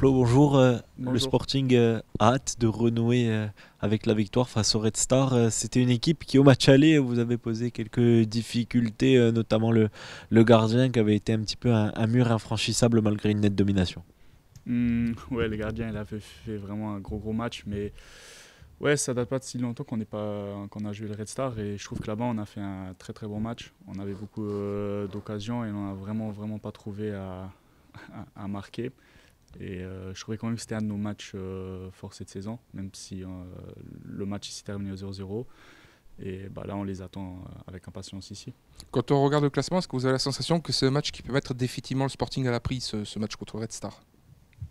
Flo, bonjour. Le Bonjour. Sporting a hâte de renouer avec la victoire face au Red Star. C'était une équipe qui, au match aller, vous avez posé quelques difficultés, notamment le gardien qui avait été un petit peu un mur infranchissable malgré une nette domination. Ouais, le gardien, il avait fait vraiment un gros match, mais ouais, ça date pas de si longtemps qu'on a joué le Red Star et je trouve que là-bas on a fait un très bon match. On avait beaucoup d'occasions et on a vraiment pas trouvé à marquer. Et je trouvais quand même que c'était un de nos matchs forts cette saison, même si le match s'est terminé au 0-0. Et bah, là, on les attend avec impatience ici. Quand on regarde le classement, est-ce que vous avez la sensation que c'est un match qui peut mettre définitivement le Sporting à la prise, ce match contre Red Star?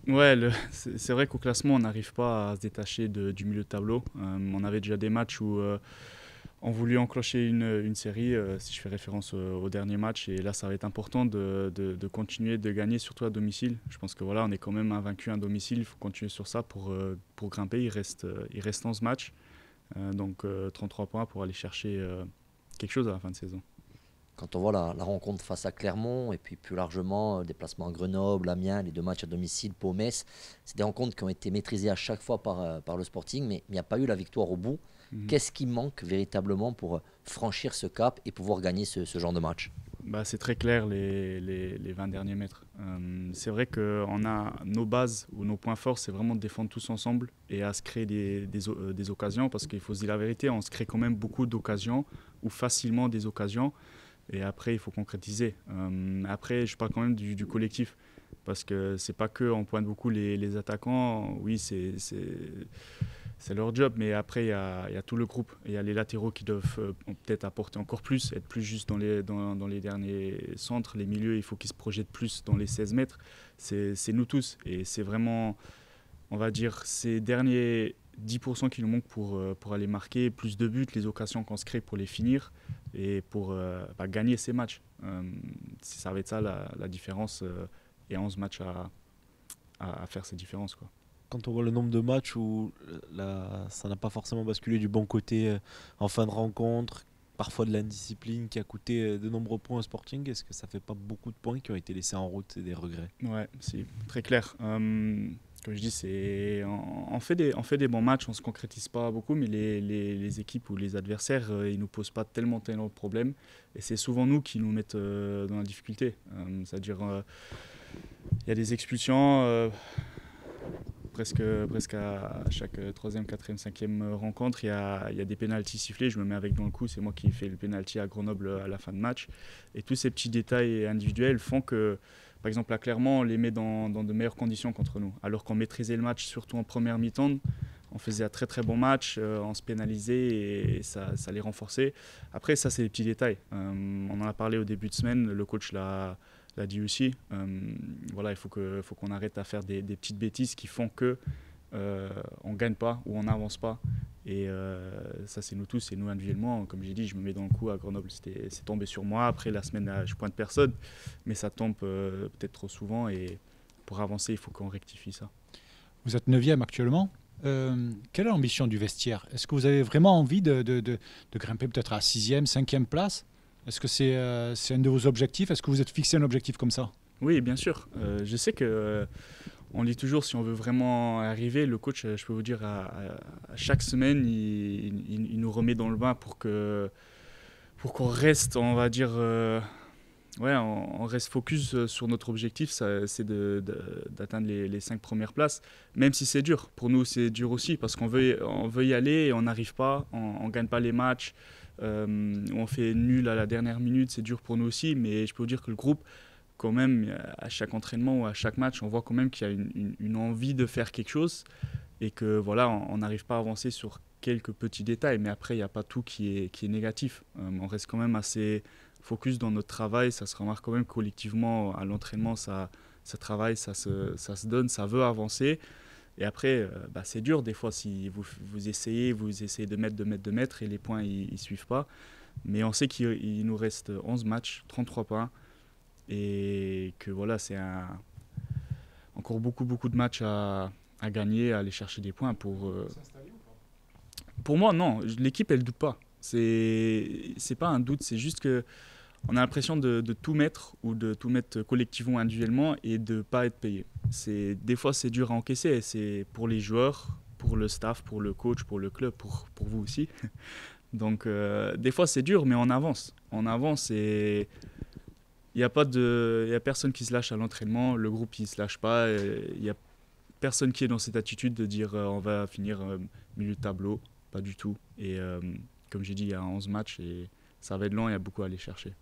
Ouais, c'est vrai qu'au classement, on n'arrive pas à se détacher du milieu de tableau. On avait déjà des matchs où on voulait enclencher une série, si je fais référence au dernier match. Et là, ça va être important de continuer de gagner, surtout à domicile. Je pense que voilà, on est quand même invaincu à domicile. Il faut continuer sur ça pour grimper. Il reste 11 matchs, donc 33 points pour aller chercher quelque chose à la fin de saison. Quand on voit la rencontre face à Clermont et puis plus largement le déplacement à Grenoble, Amiens, les deux matchs à domicile, Pau-Metz, c'est des rencontres qui ont été maîtrisées à chaque fois par le Sporting, mais il n'y a pas eu la victoire au bout. Mhm. Qu'est-ce qui manque véritablement pour franchir ce cap et pouvoir gagner ce genre de match? Bah, c'est très clair les 20 derniers mètres. C'est vrai qu'on a nos bases ou nos points forts, c'est vraiment de défendre tous ensemble et à se créer des occasions parce qu'il faut se dire la vérité, on se crée quand même beaucoup d'occasions ou facilement des occasions et après il faut concrétiser. Après, je parle quand même du collectif parce que c'est pas que on pointe beaucoup les attaquants. Oui, c'est leur job, mais après, il y a tout le groupe. Il y a les latéraux qui doivent peut-être apporter encore plus, être plus juste dans les derniers centres. Les milieux, il faut qu'ils se projettent plus dans les 16 mètres. C'est nous tous. Et c'est vraiment, on va dire, ces derniers 10% qui nous manquent pour aller marquer plus de buts, les occasions qu'on se crée pour les finir et pour gagner ces matchs. Ça va être ça la différence. Et 11 matchs à faire ces différences, quoi. Quand on voit le nombre de matchs où ça n'a pas forcément basculé du bon côté en fin de rencontre, parfois de l'indiscipline qui a coûté de nombreux points au Sporting, est-ce que ça fait pas beaucoup de points qui ont été laissés en route et des regrets? Ouais, c'est très clair. Comme je dis, on fait des bons matchs, on ne se concrétise pas beaucoup, mais les équipes ou les adversaires, ils ne nous posent pas tellement de problèmes. Et c'est souvent nous qui nous mettent dans la difficulté. C'est-à-dire, il y a des expulsions presque à chaque troisième, quatrième, cinquième rencontre. Il y a des pénaltys sifflés, je me mets avec dans le coup, c'est moi qui fais le pénalty à Grenoble à la fin de match. Et tous ces petits détails individuels font que, par exemple, à Clermont, on les met dans de meilleures conditions contre nous. Alors qu'on maîtrisait le match, surtout en première mi-temps, on faisait un très bon match, on se pénalisait et ça les renforçait. Après, ça, c'est des petits détails. On en a parlé au début de semaine, le coach l'a dit aussi. Voilà, faut qu'on arrête à faire des petites bêtises qui font que on gagne pas ou on n'avance pas. Et ça, c'est nous tous, et nous individuellement. Comme j'ai dit, je me mets dans le coup à Grenoble, c'est tombé sur moi. Après, la semaine, je pointe personne, mais ça tombe peut-être trop souvent. Et pour avancer, il faut qu'on rectifie ça. Vous êtes neuvième actuellement. Quelle est l'ambition du vestiaire? Est-ce que vous avez vraiment envie de grimper peut-être à sixième, cinquième place? Est-ce que c'est un de vos objectifs? Est-ce que vous êtes fixé un objectif comme ça? Oui, bien sûr. Je sais que on dit toujours si on veut vraiment arriver, le coach, je peux vous dire, à chaque semaine, il nous remet dans le bain pour qu'on reste, on va dire, ouais, on reste focus sur notre objectif, c'est d'atteindre les 5 premières places, même si c'est dur. Pour nous, c'est dur aussi parce on veut y aller et on n'arrive pas, on ne gagne pas les matchs, on fait nul à la dernière minute, c'est dur pour nous aussi, mais je peux vous dire que le groupe, quand même, à chaque entraînement ou à chaque match, on voit quand même qu'il y a une envie de faire quelque chose et que voilà, on n'arrive pas à avancer sur quelques petits détails, mais après, il n'y a pas tout qui est négatif. On reste quand même assez focus dans notre travail, ça se remarque quand même collectivement à l'entraînement, ça travaille, ça se donne, ça veut avancer. Et après, c'est dur des fois si vous essayez de mettre et les points ne suivent pas. Mais on sait qu'il nous reste 11 matchs, 33 points. Et que voilà, encore beaucoup de matchs à gagner, à aller chercher des points pour moi, non. L'équipe, elle doute pas. C'est pas un doute, c'est juste que on a l'impression de tout mettre ou de tout mettre collectivement, individuellement et de ne pas être payé. Des fois, c'est dur à encaisser. Et c'est pour les joueurs, pour le staff, pour le coach, pour le club, pour vous aussi. Donc, des fois, c'est dur, mais on avance. On avance et il n'y a personne qui se lâche à l'entraînement. Le groupe, il ne se lâche pas. Il n'y a personne qui est dans cette attitude de dire on va finir milieu de tableau. Pas du tout. Et comme j'ai dit, il y a 11 matchs et ça va être long, il y a beaucoup à aller chercher.